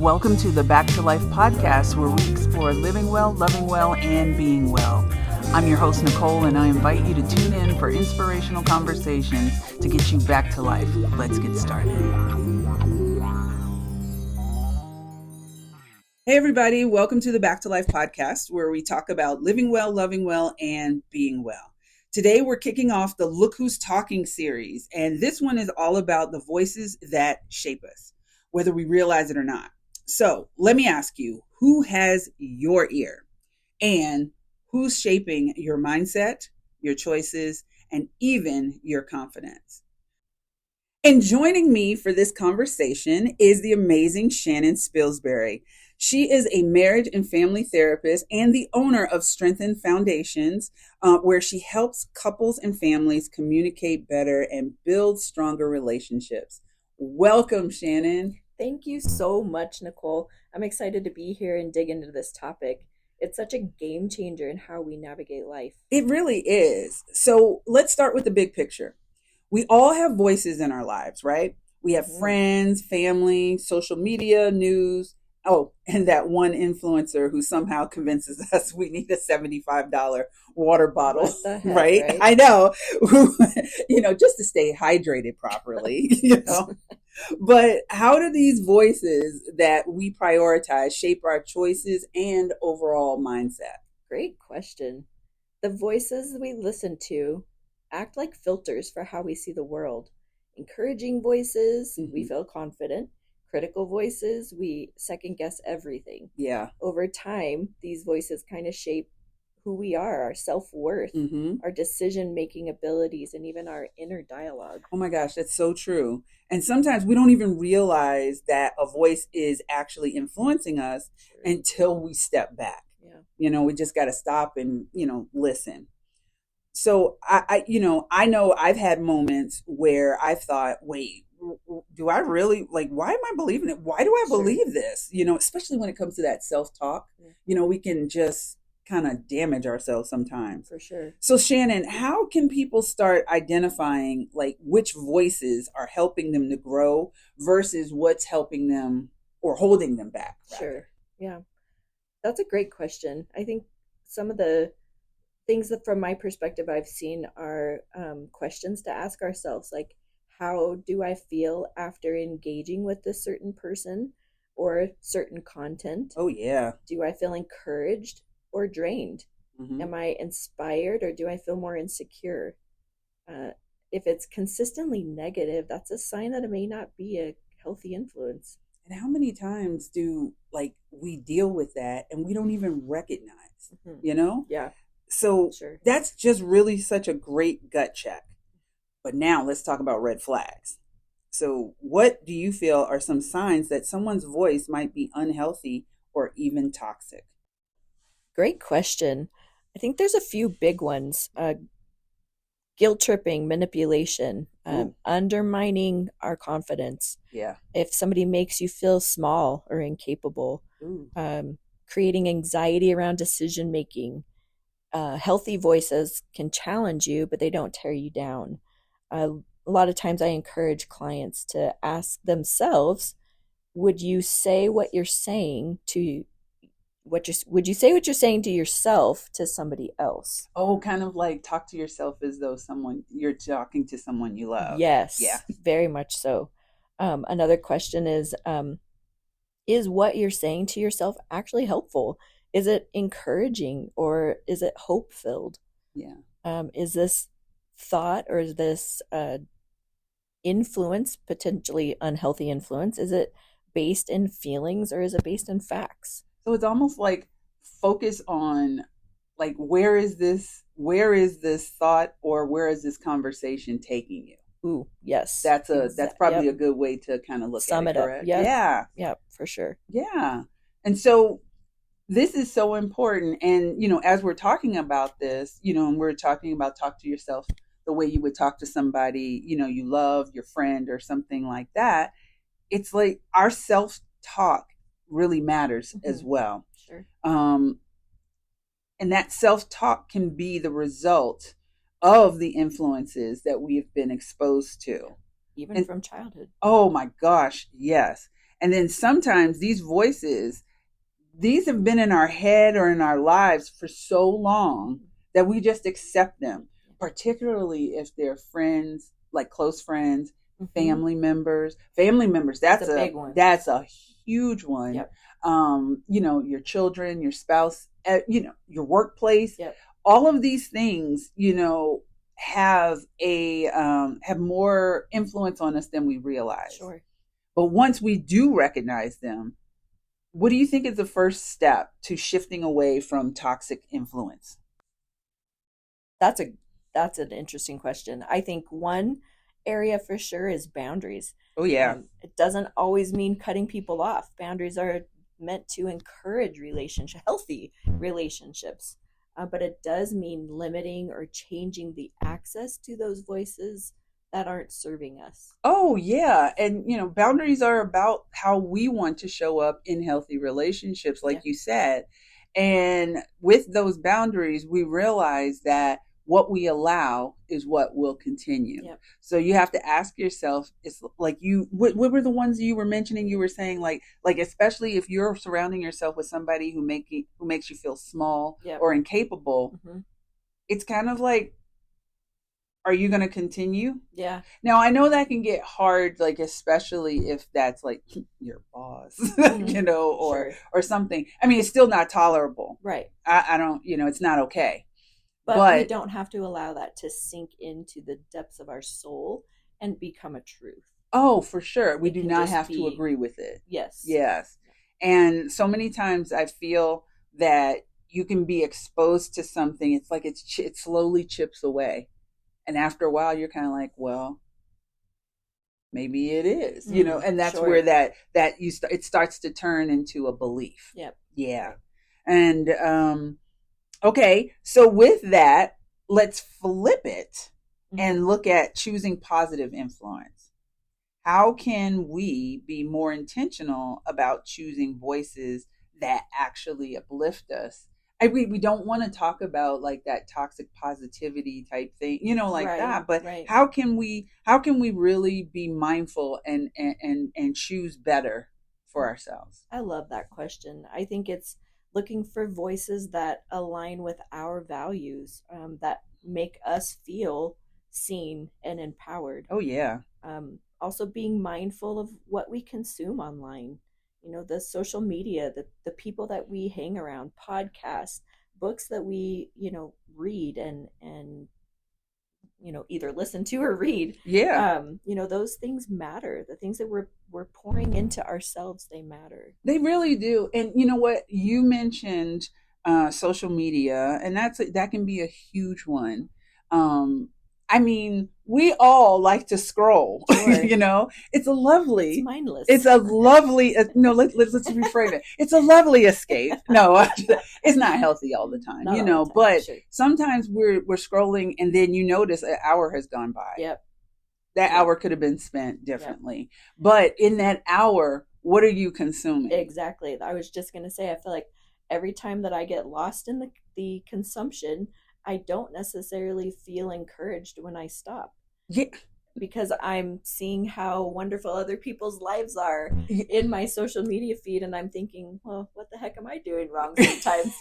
Welcome to the Back to Life podcast, where we explore living well, loving well, and being well. I'm your host, Nicole, and I invite you to tune in for inspirational conversations to get you back to life. Let's get started. Hey, everybody. Welcome to the Back to Life podcast, where we talk about living well, loving well, and being well. Today, we're kicking off the Look Who's Talking series, and this one is all about the voices that shape us, whether we realize it or not. So let me ask you, who has your ear? And who's shaping your mindset, your choices, and even your confidence? And joining me for this conversation is the amazing Shannon Spilsbury. She is a marriage and family therapist and the owner of Strengthened Foundations, where she helps couples and families communicate better and build stronger relationships. Welcome, Shannon. Thank you so much, Nicole. I'm excited to be here and dig into this topic. It's such a game changer in how we navigate life. It really is. So let's start with the big picture. We all have voices in our lives, right? We have friends, family, social media, news. Oh, and that one influencer who somehow convinces us we need a $75 water bottle, What the heck, right? I know, just to stay hydrated properly, But how do these voices that we prioritize shape our choices and overall mindset? Great question. The voices we listen to act like filters for how we see the world. Encouraging voices, we feel confident. Critical voices, we second guess everything. Yeah. Over time, these voices kind of shape who we are, our self-worth, our decision-making abilities, and even our inner dialogue. Oh my gosh, that's so true. And sometimes we don't even realize that a voice is actually influencing us until we step back. Yeah. We just got to stop and, listen. So I know I've had moments where I've thought, wait, do I really, why am I believing it? Why do I believe this? Especially when it comes to that self-talk, we can just kind of damage ourselves sometimes. For sure. So Shannon, how can people start identifying which voices are helping them to grow versus what's helping them or holding them back? Rather? Sure. Yeah. That's a great question. I think some of the things that from my perspective I've seen are questions to ask ourselves, like, how do I feel after engaging with this certain person or certain content? Oh, yeah. Do I feel encouraged or drained? Am I inspired or do I feel more insecure? If it's consistently negative, that's a sign that it may not be a healthy influence. And how many times do we deal with that and we don't even recognize, Yeah. So that's just really such a great gut check. But now let's talk about red flags. So what do you feel are some signs that someone's voice might be unhealthy or even toxic? Great question. I think there's a few big ones. Guilt tripping, manipulation, undermining our confidence. Yeah. If somebody makes you feel small or incapable, creating anxiety around decision making. Healthy voices can challenge you, but they don't tear you down. A lot of times I encourage clients to ask themselves, would you say what you're saying to would you say what you're saying to yourself to somebody else? Oh, kind of like talk to yourself as though you're talking to someone you love. Yes. Yeah. Very much so. Another question is what you're saying to yourself actually helpful? Is it encouraging or is it hope-filled? Yeah. Is this thought or is this influence, potentially unhealthy influence, is it based in feelings or is it based in facts? So it's almost like focus on where is this thought or where is this conversation taking you? Ooh, yes. That's probably a good way to kind of sum it up. Yeah. Yeah, for sure. Yeah. And so this is so important. And, as we're talking about this, and we're talking about talk to yourself the way you would talk to somebody, you love, your friend or something like that. It's like our self-talk really matters as well. Sure. And that self-talk can be the result of the influences that we've been exposed to. Even from childhood. Oh my gosh, yes. And then sometimes these voices, these have been in our head or in our lives for so long that we just accept them, particularly if they're friends, like close friends, family members. Family members, that's a big one. That's a huge one. Yep. Your children, your spouse, your workplace. Yep. All of these things, have more influence on us than we realize. Sure. But once we do recognize them, what do you think is the first step to shifting away from toxic influence? That's an interesting question. I think one area for sure is boundaries. Oh, yeah. It doesn't always mean cutting people off. Boundaries are meant to encourage healthy relationships. But it does mean limiting or changing the access to those voices that aren't serving us. Oh, yeah. And, boundaries are about how we want to show up in healthy relationships, like you said. And with those boundaries, we realize that what we allow is what will continue. Yep. So you have to ask yourself, it's like what were the ones you were mentioning? You were saying like especially if you're surrounding yourself with somebody who makes you feel small or incapable, it's kind of like, are you going to continue? Yeah. Now, I know that can get hard, like, especially if that's like your boss, or something. I mean, it's still not tolerable. Right. I don't, it's not okay. But we don't have to allow that to sink into the depths of our soul and become a truth. Oh, for sure. We do not have to agree with it. Yes. Yes. And so many times I feel that you can be exposed to something. It's like it slowly chips away. And after a while, you're kind of like, well, maybe it is, and that's where it starts to turn into a belief. Yep. Yeah. And, okay. So with that, let's flip it and look at choosing positive influence. How can we be more intentional about choosing voices that actually uplift us? We don't want to talk about like that toxic positivity type thing, that. But how can we really be mindful and choose better for ourselves? I love that question. I think it's looking for voices that align with our values, that make us feel seen and empowered. Oh, yeah. Also being mindful of what we consume online. The social media, the people that we hang around, podcasts, books that we, read and either listen to or read. Yeah. Those things matter. The things that we're pouring into ourselves, they matter. They really do. And you know what? You mentioned social media, and that can be a huge one. I mean, we all like to scroll, sure. It's it's mindless. It's a lovely, let's reframe it. It's a lovely escape. No, it's not healthy all the time, but sure. Sometimes we're scrolling and then you notice an hour has gone by. Yep. That hour could have been spent differently. Yep. But in that hour, what are you consuming? Exactly. I was just going to say, I feel like every time that I get lost in the consumption, I don't necessarily feel encouraged when I stop. Yeah. Because I'm seeing how wonderful other people's lives are in my social media feed, and I'm thinking, well, what the heck am I doing wrong sometimes,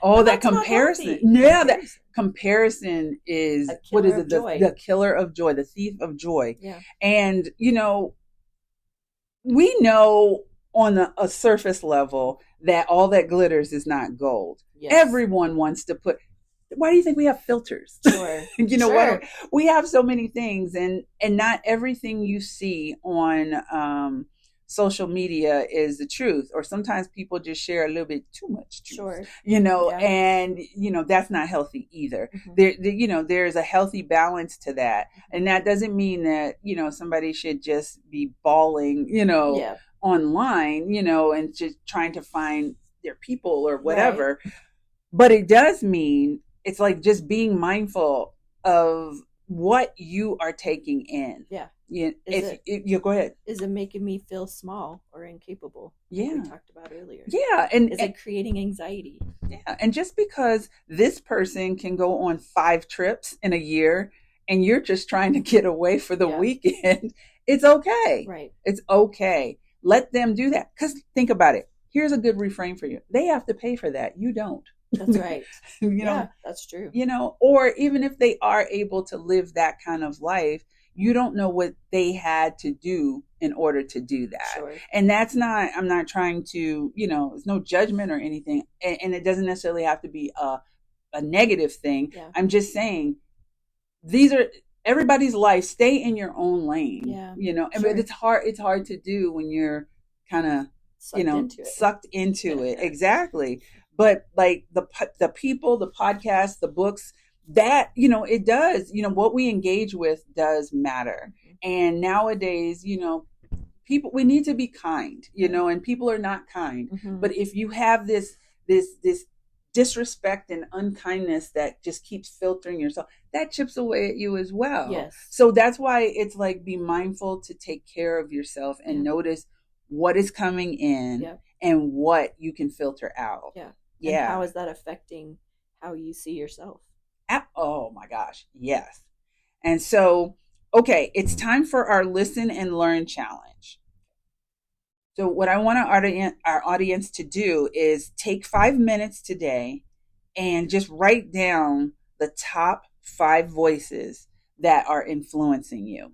Oh, that comparison. Yeah, that comparison is, what is it? The killer of joy, the thief of joy. Yeah. And, we know on a surface level that all that glitters is not gold. Yes. Everyone wants to put... Why do you think we have filters? Sure. What? We have so many things, and not everything you see on social media is the truth. Or sometimes people just share a little bit too much truth. Sure. And that's not healthy either. Mm-hmm. There's a healthy balance to that, and that doesn't mean that somebody should just be bawling, online, and just trying to find their people or whatever. Right. But it does mean. It's like just being mindful of what you are taking in. Yeah. Go ahead. Is it making me feel small or incapable? Yeah. Like we talked about earlier. Yeah. Is it creating anxiety? Yeah. And just because this person can go on 5 trips in a year and you're just trying to get away for the weekend, it's okay. Right. It's okay. Let them do that. Because think about it. Here's a good refrain for you. They have to pay for that. You don't. That's right. Yeah, that's true. Or even if they are able to live that kind of life, you don't know what they had to do in order to do that. Sure. And I'm not trying to, it's no judgment or anything. And it doesn't necessarily have to be a negative thing. Yeah. I'm just saying these are everybody's life. Stay in your own lane. Yeah. Sure. But it's hard to do when you're kind of, sucked into it. Exactly. But like the people, the podcasts, the books, that, it does, what we engage with does matter. And nowadays, people, we need to be kind, and people are not kind. But if you have this disrespect and unkindness that just keeps filtering yourself, that chips away at you as well. Yes. So that's why it's like, be mindful to take care of yourself and notice what is coming in and what you can filter out. Yeah. Yeah. And how is that affecting how you see yourself? Oh my gosh. Yes. And so, okay, it's time for our listen and learn challenge. So what I want our audience to do is take 5 minutes today and just write down the top 5 voices that are influencing you.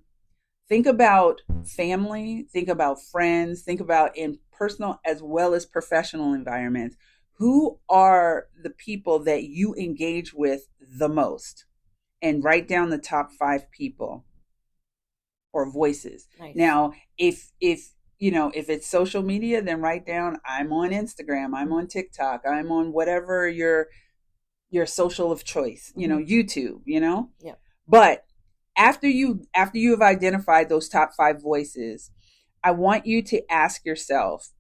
Think about family, think about friends, think about in personal as well as professional environments. Who are the people that you engage with the most? And write down the top 5 people or voices. Nice. Now, if it's social media, then write down, I'm on Instagram, I'm on TikTok, I'm on whatever your social of choice, YouTube, Yeah. But after you have identified those top 5 voices, I want you to ask yourself,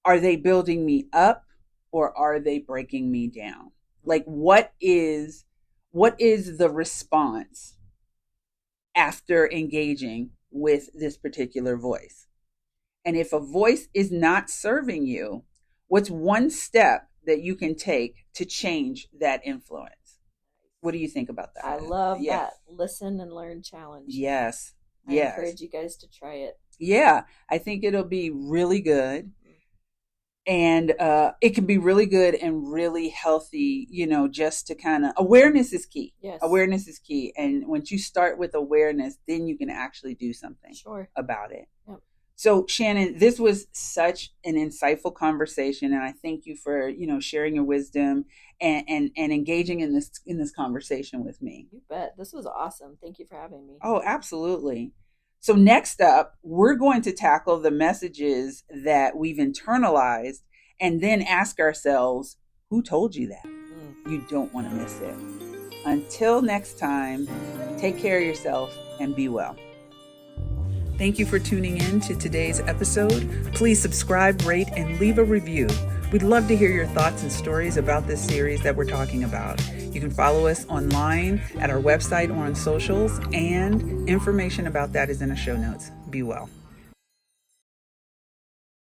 are they building me up or are they breaking me down? Like, what is the response after engaging with this particular voice? And if a voice is not serving you, what's one step that you can take to change that influence? What do you think about that? I love that. Listen and learn challenge. Yes. I encourage you guys to try it. Yeah, I think it'll be really good. And it can be really good and really healthy, just to kind of, awareness is key. Yes. Awareness is key. And once you start with awareness, then you can actually do something about it. Yep. So Shannon, this was such an insightful conversation. And I thank you for, sharing your wisdom and engaging in this conversation with me. You bet. This was awesome. Thank you for having me. Oh, absolutely. So next up, we're going to tackle the messages that we've internalized and then ask ourselves, who told you that? You don't want to miss it. Until next time, take care of yourself and be well. Thank you for tuning in to today's episode. Please subscribe, rate, and leave a review. We'd love to hear your thoughts and stories about this series that we're talking about. You can follow us online at our website or on socials, and information about that is in the show notes. Be well.